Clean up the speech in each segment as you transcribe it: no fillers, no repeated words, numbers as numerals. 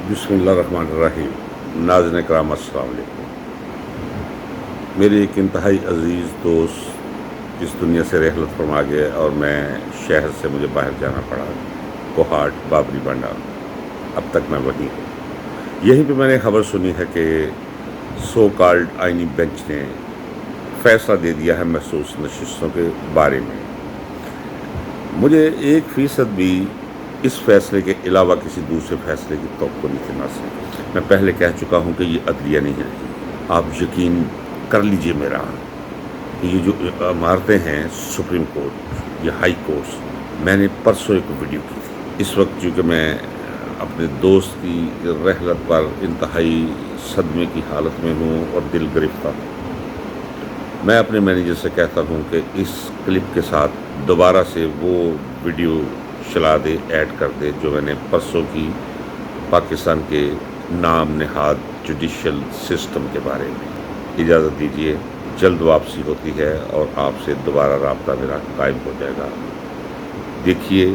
بسم اللہ الرحمن الرحیم۔ ناظرین کرام السلام علیکم۔ میری ایک انتہائی عزیز دوست اس دنیا سے رحلت فرما گئے اور میں شہر سے مجھے باہر جانا پڑا، کوہاٹ بابری بنڈا۔ اب تک میں وہیں ہوں۔ یہیں پہ میں نے خبر سنی ہے کہ سو کالڈ آئینی بینچ نے فیصلہ دے دیا ہے محسوس نشستوں کے بارے میں۔ مجھے 1% بھی اس فیصلے کے علاوہ کسی دوسرے فیصلے کی توقع نہیں تھی ناصر۔ میں پہلے کہہ چکا ہوں کہ یہ عدلیہ نہیں ہے۔ آپ یقین کر لیجئے میرا، یہ جو عمارتیں ہیں سپریم کورٹ یا ہائی کورٹس، میں نے پرسوں ایک ویڈیو کی تھی۔ اس وقت چونکہ میں اپنے دوست کی رحلت پر انتہائی صدمے کی حالت میں ہوں اور دل گرفتہ ہوں، میں اپنے مینیجر سے کہتا ہوں کہ اس کلپ کے ساتھ دوبارہ سے وہ ویڈیو چلا دے، ایڈ کر دے جو میں نے پرسوں کی پاکستان کے نام نہاد جوڈیشل سسٹم کے بارے میں۔ اجازت دیجیے، جلد واپسی ہوتی ہے اور آپ سے دوبارہ رابطہ میرا قائم ہو جائے گا۔ دیکھیے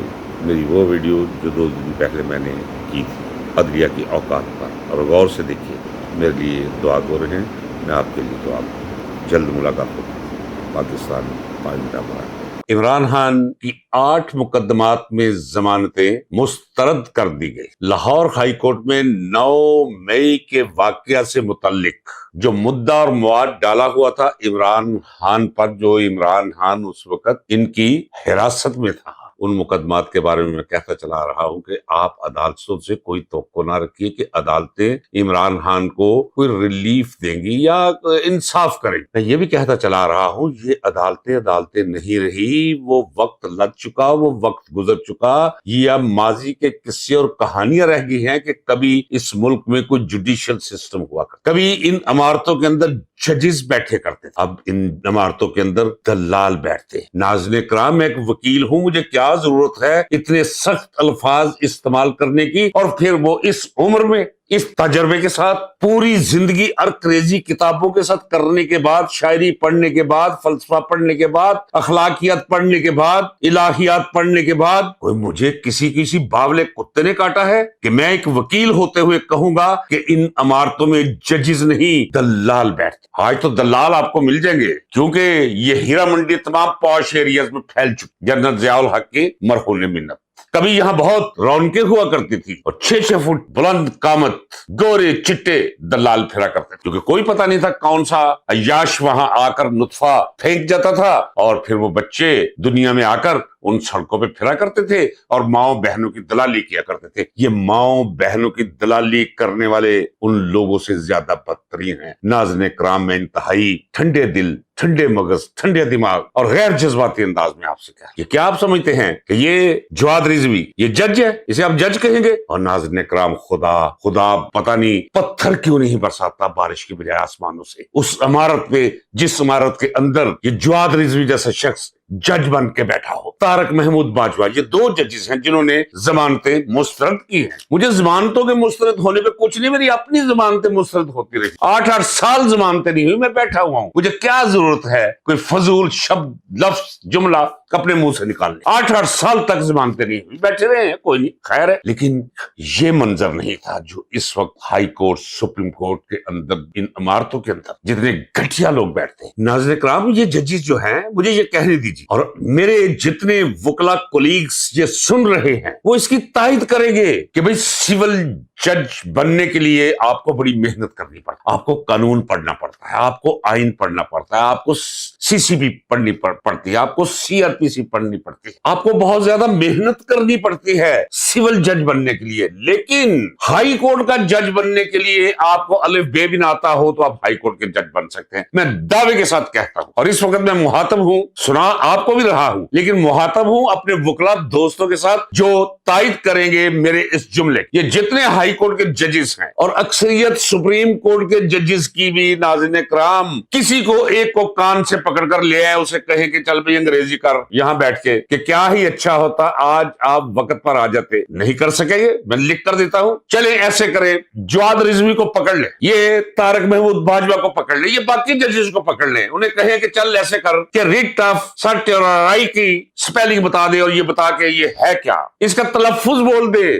میری وہ ویڈیو جو 2 دن پہلے میں نے کی تھی عدلیہ کی اوقات پر، اور غور سے دیکھیے۔ میرے لیے دعا گو رہیں، میں آپ کے لیے دعا گو۔ جلد ملاقات ہوگی۔ پاکستان پائندہ باد۔ عمران خان کی 8 مقدمات میں ضمانتیں مسترد کر دی گئی۔ لاہور ہائی کورٹ میں 9 مئی کے واقعہ سے متعلق جو مدعا اور مواد ڈالا ہوا تھا عمران خان پر، جو عمران خان اس وقت ان کی حراست میں تھا، ان مقدمات کے بارے میں کہتا چلا رہا ہوں کہ آپ عدالتوں سے کوئی توقع نہ رکھیے کہ عدالتیں عمران خان کو کوئی ریلیف دیں گی یا انصاف کریں گی۔ میں یہ بھی کہتا چلا رہا ہوں یہ عدالتیں نہیں رہی، وہ وقت لگ چکا، وہ وقت گزر چکا، یہ اب ماضی کے قصے اور کہانیاں رہ گئی ہیں کہ کبھی اس ملک میں کوئی جوڈیشل سسٹم ہوا کرتا، کبھی ان عمارتوں کے اندر ججز بیٹھے کرتے، اب ان عمارتوں کے اندر دلال بیٹھتے۔ ناظرین کرام، میں ایک وکیل ہوں، مجھے کیا ضرورت ہے اتنے سخت الفاظ استعمال کرنے کی، اور پھر وہ اس عمر میں اس تجربے کے ساتھ پوری زندگی انگریزی کتابوں کے ساتھ کرنے کے بعد، شاعری پڑھنے کے بعد، فلسفہ پڑھنے کے بعد، اخلاقیات پڑھنے کے بعد، الہیات پڑھنے کے بعد، کوئی مجھے کسی باولے کتے نے کاٹا ہے کہ میں ایک وکیل ہوتے ہوئے کہوں گا کہ ان عمارتوں میں ججز نہیں دلال بیٹھتے۔ آج تو دلال آپ کو مل جائیں گے کیونکہ یہ ہیرا منڈی تمام پوش ایریاز میں پھیل چکی۔ جنرل ضیاء الحق کی مرہون منت، کبھی یہاں بہت رونقیں ہوا کرتی تھی اور 6 فٹ بلند قامت گورے چٹے دلال پھرا کرتے تھے، کیونکہ کوئی پتہ نہیں تھا کون سا عیاش وہاں آ کر نطفہ پھینک جاتا تھا، اور پھر وہ بچے دنیا میں آ کر ان سڑکوں پہ پھرا کرتے تھے اور ماؤں بہنوں کی دلالی کیا کرتے تھے۔ یہ ماؤں بہنوں کی دلالی کرنے والے ان لوگوں سے زیادہ بدترین ہیں۔ ناظرین کرام، میں انتہائی ٹھنڈے دل، ٹھنڈے مغز، ٹھنڈے دماغ اور غیر جذباتی انداز میں آپ سے کہا، یہ کیا آپ سمجھتے ہیں کہ یہ جواد رضوی یہ جج ہے، اسے آپ جج کہیں گے؟ اور ناظرین کرام، خدا پتہ نہیں پتھر کیوں نہیں برساتا بارش کی بجائے آسمانوں سے، اس عمارت پہ جس عمارت کے اندر یہ جواد رضوی جیسا شخص جج بن کے بیٹھا ہو۔ طارق محمود باجوہ، یہ 2 ججز ہیں جنہوں نے ضمانتیں مسترد کی ہیں۔ مجھے ضمانتوں کے مسترد ہونے پہ کچھ نہیں، میری اپنی ضمانتیں مسترد ہوتی رہی۔ 8 سال ضمانتیں نہیں ہوئی، میں بیٹھا ہوا ہوں، مجھے کیا ضرورت ہے کوئی فضول شبد، لفظ، جملہ اپنے منہ سے نکالنے۔ 8 سال تک ضمانتیں نہیں ہوئی، بیٹھے رہے ہیں، کوئی نہیں، خیر ہے۔ لیکن یہ منظر نہیں تھا جو اس وقت ہائی کورٹ، سپریم کورٹ کے اندر، ان عمارتوں کے اندر جتنے گھٹیا لوگ بیٹھتے ہیں۔ ناظرین کرام، یہ ججز جو ہیں، مجھے یہ کہنے دیجیے، اور میرے جتنے وکلا کولیگز یہ سن رہے ہیں وہ اس کی تائید کریں گے کہ بھئی سول جج بننے کے لیے آپ کو بڑی محنت کرنی پڑتی ہے، آپ کو قانون پڑھنا پڑتا ہے، آپ کو آئین پڑھنا پڑتا ہے، آپ کو CCP پڑھنی پڑتی ہے، آپ کو CRPC پڑھنی پڑتی ہے، آپ کو بہت زیادہ محنت کرنی پڑتی ہے سول جج بننے کے لیے۔ لیکن ہائی کورٹ کا جج بننے کے لیے آپ کو الف بے بھی نہ آتا ہو تو آپ ہائی کورٹ کے جج بن سکتے ہیں، میں دعوے کے ساتھ کہتا ہوں۔ اور اس وقت میں مخاطب ہوں، سنا آپ کو بھی رہا ہوں، لیکن مخاطب ہوں اپنے وکلا دوستوں کے ساتھ جو تائید کریں گے میرے اس جملے۔ یہ جتنے ہائی کورٹ کے ججز ہیں اور اکثریت سپریم کورٹ کے ججز کی بھی، ناظرین کرام، کسی کو ایک کو کان سے پکڑ کر لے آئے، اسے کہیں کہ چل بھئی انگریزی کر یہاں بیٹھ کے، کہ کیا ہی اچھا ہوتا آج آپ وقت پر آ جاتے، نہیں کر سکے گے، میں لکھ کر دیتا ہوں۔ چلیں ایسے کریں، جواد رضوی کو پکڑ لیں، یہ طارق محمود باجوہ کو پکڑ لیں، یہ باقی ججز کو پکڑ لیں، انہیں کہیں کہ چل ایسے کر کہ ریٹ آف سرٹیورائی کی سپیلنگ بتا دے اور یہ بتا کہ یہ ہے کیا، اس کا تلفظ بول دے،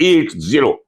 80,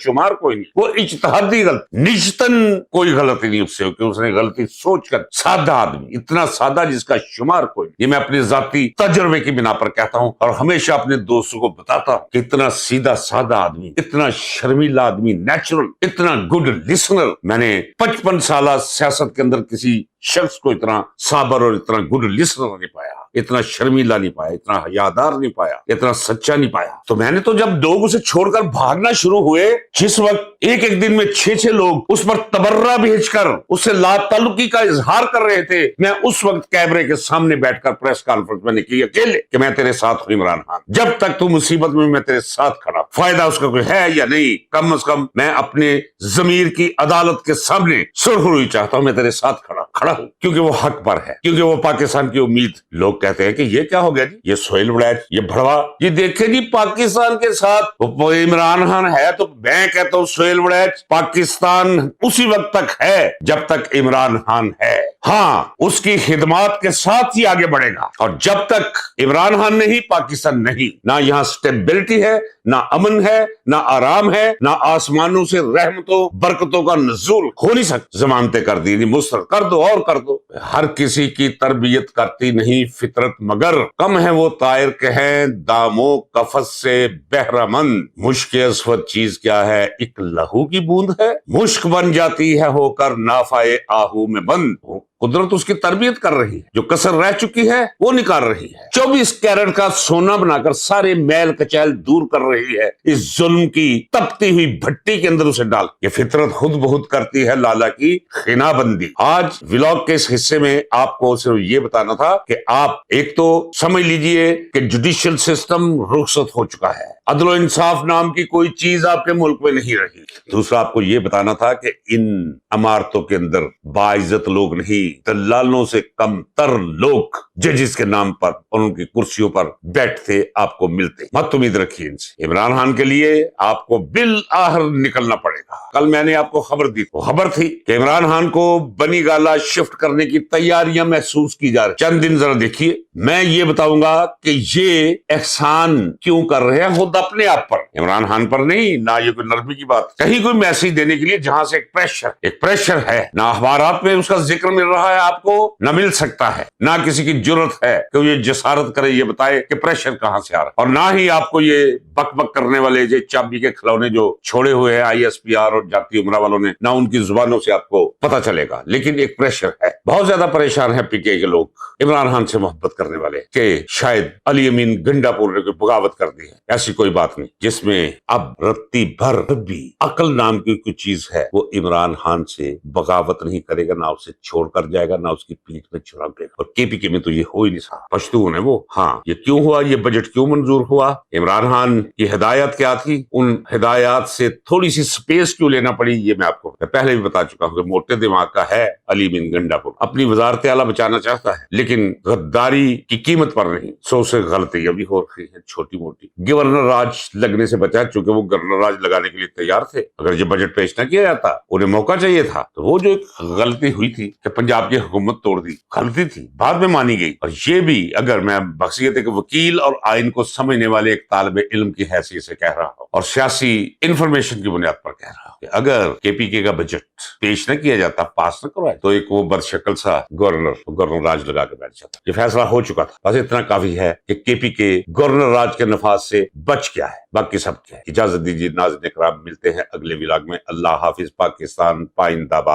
شمار کوئی نہیں، وہ اجتہادی غلطی، نجتن کوئی غلطی نہیں اس سے ہوئی کہ اس نے غلطی سوچ کر، سادہ آدمی، اتنا سادہ جس کا شمار کوئی نہیں۔ یہ میں اپنے ذاتی تجربے کی بنا پر کہتا ہوں اور ہمیشہ اپنے دوستوں کو بتاتا ہوں کہ اتنا سیدھا سادہ آدمی، اتنا شرمیلا آدمی، نیچرل، اتنا گڈ لسنر، میں نے 55 سالہ سیاست کے اندر کسی شخص کو اتنا صابر اور اتنا گڈ لسنر نہیں پایا، اتنا شرمیلا نہیں پایا، اتنا حیادار نہیں پایا، اتنا سچا نہیں پایا۔ تو میں نے تو جب لوگ اسے چھوڑ کر بھاگنا شروع ہوئے، جس وقت ایک ایک دن میں 6 لوگ اس پر تبرہ بھیج کر اس سے لا تعلقی کا اظہار کر رہے تھے، میں اس وقت کیمرے کے سامنے بیٹھ کر پریس کانفرنس میں نے کی اکیلے کہ میں تیرے ساتھ ہوں عمران خان، جب تک تو مصیبت میں تیرے ساتھ کھڑا، فائدہ اس کا کوئی ہے یا نہیں، کم از کم میں اپنے ضمیر کی عدالت کے سامنے سرخروئی چاہتا ہوں، میں تیرے ساتھ کھڑا ہوں، کیونکہ وہ حق پر ہے، کیونکہ وہ پاکستان کی امید۔ لوگ کہتے ہیں کہ یہ کیا ہو گیا جی، یہ سہیل وڑیچ، یہ بھڑوا، یہ دیکھیں جی پاکستان کے ساتھ وہ عمران خان ہے تو میں کہتا ہوں سہیل وڑیچ پاکستان اسی وقت تک ہے جب تک عمران خان ہے، ہاں اس کی خدمات کے ساتھ ہی آگے بڑھے گا، اور جب تک عمران خان نہیں پاکستان نہیں، نہ یہاں سٹیبلٹی ہے، نہ امن ہے، نہ آرام ہے، نہ آسمانوں سے رحمتوں برکتوں کا نزول ہو نہیں سکتا۔ ضمانتیں کر دی، مسترد کر دو اور کر دو، ہر کسی کی تربیت کرتی نہیں فطرت، مگر کم ہے وہ طائر کہ ہیں داموں قفس سے بہرہ مند، مشک اسود چیز کیا ہے، ایک لہو کی بوند ہے، مشک بن جاتی ہے ہو کر نافائے آہو میں بند۔ قدرت اس کی تربیت کر رہی ہے، جو کسر رہ چکی ہے وہ نکال رہی ہے، 24 کیرٹ کا سونا بنا کر سارے میل کچیل دور کر رہی ہے، اس ظلم کی تپتی ہوئی بھٹی کے اندر اسے ڈال۔ یہ فطرت خود بہت کرتی ہے لالا کی خنا بندی۔ آج ولاگ کے اس حصے میں آپ کو صرف یہ بتانا تھا کہ آپ ایک تو سمجھ لیجئے کہ جوڈیشل سسٹم رخصت ہو چکا ہے، عدل و انصاف نام کی کوئی چیز آپ کے ملک میں نہیں رہی۔ دوسرا آپ کو یہ بتانا تھا کہ ان عمارتوں کے اندر باعزت لوگ نہیں، دلالوں سے کم تر لوگ ججز کے نام پر اور ان کی کرسیوں پر بیٹھتے آپ کو ملتے۔ مت امید رکھیے ان سے۔ عمران خان کے لیے آپ کو بالآخر نکلنا پڑے گا۔ کل میں نے آپ کو خبر دی، وہ خبر تھی کہ عمران خان کو بنی گالا شفٹ کرنے کی تیاریاں محسوس کی جا رہی۔ چند دن ذرا دیکھیے، میں یہ بتاؤں گا کہ یہ احسان کیوں کر رہے ہیں، خود اپنے آپ پر، عمران خان پر نہیں، نہ یہ کوئی نرمی کی بات، کہیں کوئی میسج دینے کے لیے جہاں سے ایک پریشر ہے، نہ اخبارات میں اس کا ذکر مل رہا ہے آپ کو، نہ مل سکتا ہے، نہ کسی کی جرت ہے کہ وہ یہ جسارت کرے، یہ بتائے کہ پریشر کہاں سے آ رہا ہے، اور نہ ہی آپ کو یہ بک بک کرنے والے یہ چابی کے کھلونے جو چھوڑے ہوئے ہیں ISPR اور جاتی عمرہ والوں نے، نہ ان کی زبانوں سے آپ کو پتہ چلے گا، لیکن ایک پریشر ہے۔ بہت زیادہ پریشان ہیں PK کے لوگ عمران خان سے محبت کرنے والے کہ شاید علی امین گنڈا پور نے کوئی بغاوت کر دی ہے۔ ایسی کوئی بات نہیں، جس میں اب رتی بھر بھی عقل نام کی کوئی چیز ہے، وہ عمران خان سے بغاوت نہیں کرے گا، نہ اسے چھوڑ کر جائے گا، نہ اس کی پیٹھ میں چھڑک لے گا۔ اور KPK میں تو یہ ہو ہی نہیں سکتا، پشتون ہے وہ۔ ہاں، یہ کیوں ہوا، یہ بجٹ کیوں منظور ہوا، عمران خان کی ہدایت کیا تھی، ان ہدایات سے تھوڑی سی سپیس کیوں لینا پڑی، یہ میں آپ کو پہلے بھی بتا چکا ہوں کہ موٹے دماغ کا ہے علی امین گنڈا پور، اپنی وزارت اعلیٰ بچانا چاہتا ہے لیکن غداری کی قیمت پر نہیں، سو سے غلطیاں بھی ہو رہی ہیں چھوٹی موٹی۔ گورنر راج لگنے سے بچا، چونکہ وہ گورنر راج لگانے کے لیے تیار تھے، اگر یہ بجٹ پیش نہ کیا جاتا انہیں موقع چاہیے تھا، تو وہ جو ایک غلطی ہوئی تھی کہ پنجاب کی حکومت توڑ دی، غلطی تھی، بعد میں مانی گئی۔ اور یہ بھی اگر میں بحثیت ایک وکیل اور آئین کو سمجھنے والے ایک طالب علم کی حیثیت سے کہہ رہا ہوں اور سیاسی انفارمیشن کی بنیاد پر کہہ رہا ہوں کہ اگر KPK کا بجٹ پیش نہ کیا جاتا، پاس نہ کروائے، تو ایک وہ بدشکل سا گورنر راج لگا کے بیٹھ جاتا۔ یہ فیصلہ ہو چکا تھا، بس اتنا کافی ہے کہ KPK گورنر راج کے نفاذ سے بچ گیا ہے، باقی سب کیا ہے۔ اجازت دیجیے ناظرین کرام، ملتے ہیں اگلے ولاگ میں۔ اللہ حافظ، پاکستان پائندہ باد۔